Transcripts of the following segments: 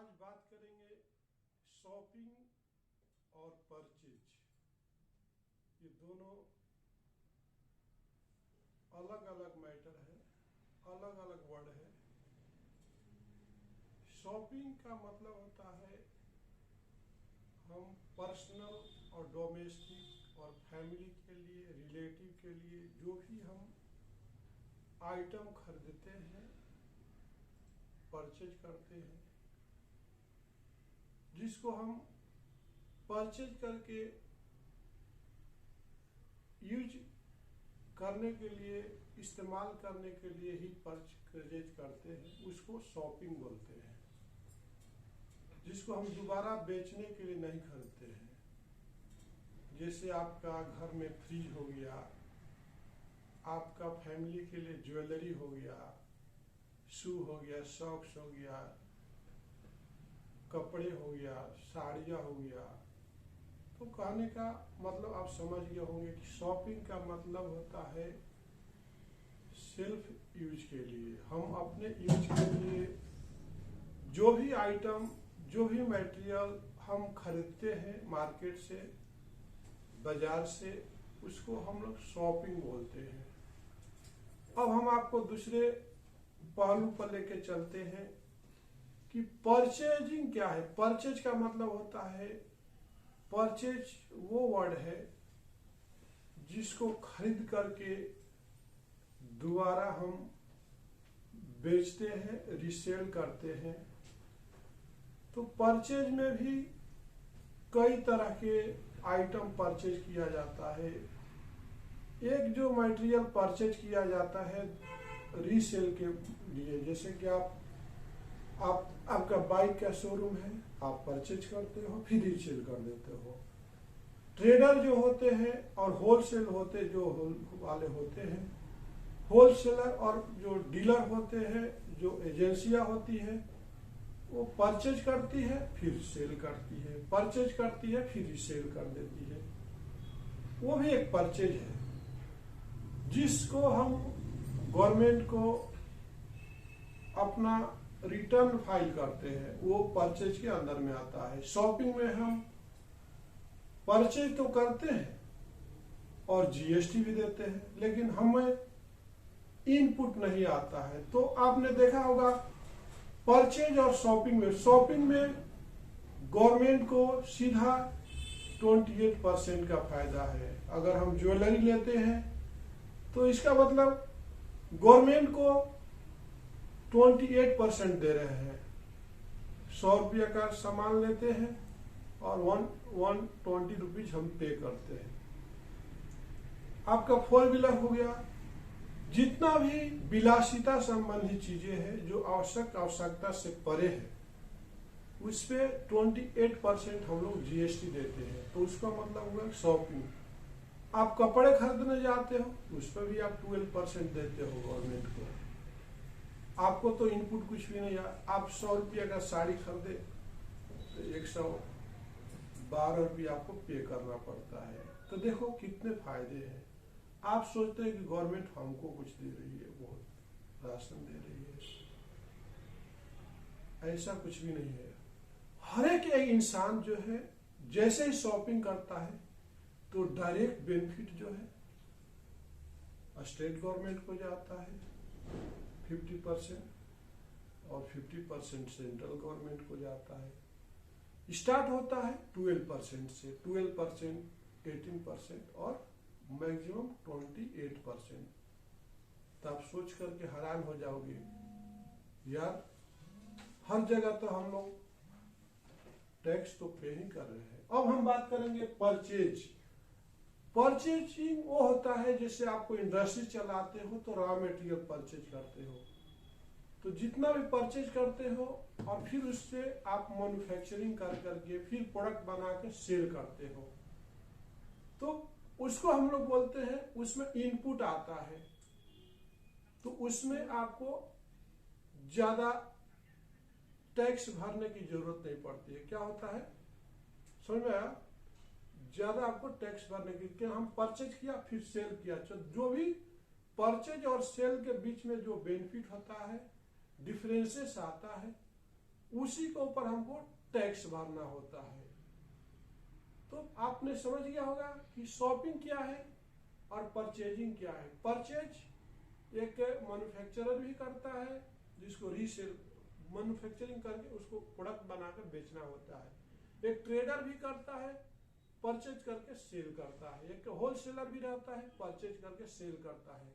आज बात करेंगे शॉपिंग और परचेज। ये दोनों अलग अलग मैटर है, अलग अलग वर्ड है। शॉपिंग का मतलब होता है हम पर्सनल और डोमेस्टिक और फैमिली के लिए, रिलेटिव के लिए जो भी हम आइटम खरीदते हैं, परचेज करते हैं, जिसको हम परचेज करके यूज करने के लिए, इस्तेमाल करने के लिए ही परचेज करते हैं, उसको शॉपिंग बोलते हैं। जिसको हम दोबारा बेचने के लिए नहीं खरीदते हैं। जैसे आपका घर में फ्रिज हो गया, आपका फैमिली के लिए ज्वेलरी हो गया, शू हो गया, सॉक्स हो गया, कपड़े हो गया, साड़ियाँ हो गया। तो कहने का मतलब आप समझ गए होंगे कि शॉपिंग का मतलब होता है सेल्फ यूज के लिए। हम अपने यूज के लिए जो भी आइटम, जो भी मटेरियल हम खरीदते हैं मार्केट से, बाजार से, उसको हम लोग शॉपिंग बोलते हैं। अब हम आपको दूसरे पहलू पर लेके चलते हैं कि परचेजिंग क्या है। परचेज का मतलब होता है, परचेज वो वर्ड है जिसको खरीद करके दोबारा हम बेचते हैं, रीसेल करते हैं। तो परचेज में भी कई तरह के आइटम परचेज किया जाता है। एक जो मटेरियल परचेज किया जाता है रीसेल के लिए, जैसे कि आपका बाइक का शोरूम है, आप परचेज करते हो, फिर रीसेल कर देते हो। ट्रेडर जो होते हैं और होलसेल वाले होते हैं, होलसेलर और जो डीलर होते हैं, जो एजेंसियां होती है, वो परचेज करती है फिर सेल करती है, परचेज करती है फिर रीसेल कर देती है। वो भी एक परचेज है जिसको हम गवर्नमेंट को अपना रिटर्न फाइल करते हैं, वो परचेज के अंदर में आता है। शॉपिंग में हम परचेज तो करते हैं और जीएसटी भी देते हैं, लेकिन हमें इनपुट नहीं आता है। तो आपने देखा होगा परचेज और शॉपिंग में गवर्नमेंट को सीधा 28% का फायदा है। अगर हम ज्वेलरी लेते हैं तो इसका मतलब गवर्नमेंट को 28% दे रहे हैं। 100 रुपया का सामान लेते हैं और 120 रुपीज हम पे करते हैं। आपका 4 व्हीलर हो गया, जितना भी विलासिता संबंधी चीजें हैं जो आवश्यकता से परे है, उस पे 28% हम लोग जीएसटी देते हैं। तो उसका मतलब हुआ शॉपिंग। आप कपड़े खरीदने जाते हो, उस पर भी आप 12% देते हो गवर्नमेंट को। आपको तो इनपुट कुछ भी नहीं है। आप 100 रुपया का साड़ी खरीदे तो 112 रुपया आपको पे करना पड़ता है। तो देखो कितने फायदे हैं। आप सोचते हैं कि गवर्नमेंट हमको कुछ दे रही है, बहुत राशन दे रही है, ऐसा कुछ भी नहीं है। हर एक इंसान जो है जैसे ही शॉपिंग करता है तो डायरेक्ट बेनिफिट जो है स्टेट गवर्नमेंट को जाता है 50% और 50% सेंट्रल गवर्नमेंट को जाता है। स्टार्ट होता है 12% से, 12%, 18% और मैक्सिमम 28%। तो आप सोच करके हैरान हो जाओगे, यार हर जगह तो हम लोग टैक्स तो पे ही कर रहे हैं। अब हम बात करेंगे परचेज। परचेजिंग वो होता है जैसे आपको इंडस्ट्री चलाते हो तो रॉ मटेरियल परचेज करते हो। तो जितना भी परचेज करते हो और फिर उससे आप मैन्युफैक्चरिंग कर करके फिर प्रोडक्ट बना के सेल करते हो, तो उसको हम लोग बोलते हैं, उसमें इनपुट आता है। तो उसमें आपको ज्यादा टैक्स भरने की जरूरत नहीं पड़ती है। क्या होता है समझ में आया? ज्यादा आपको टैक्स भरने की, क्या हम परचेज किया फिर सेल किया, जो भी परचेज और सेल के बीच में जो बेनिफिट होता है, डिफरेंसेस आता है, उसी के ऊपर हमको टैक्स भरना होता है। तो आपने समझ गया होगा कि शॉपिंग क्या है और परचेजिंग क्या है। परचेज एक मैन्युफैक्चरर भी करता है, जिसको रीसेल मैन्युफैक्चरिंग करके उसको प्रोडक्ट बनाकर बेचना होता है। एक ट्रेडर भी करता है, परचेज करके सेल करता है। एक होलसेलर भी रहता है, परचेज करके सेल करता है।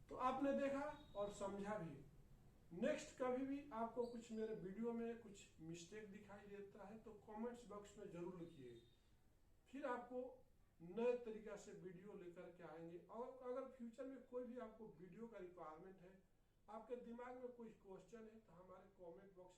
तो आपने देखा और समझा भी। नेक्स्ट कभी भी आपको कुछ मेरे वीडियो में कुछ मिस्टेक दिखाई देता है तो कमेंट्स बॉक्स में जरूर लिखिए, फिर आपको नए तरीका से वीडियो लेकर के आएंगे। और अगर फ्यूचर में कोई भी आपको वीडियो का रिक्वायरमेंट है, आपके दिमाग में कोई क्वेश्चन है, तो हमारे कमेंट बॉक्स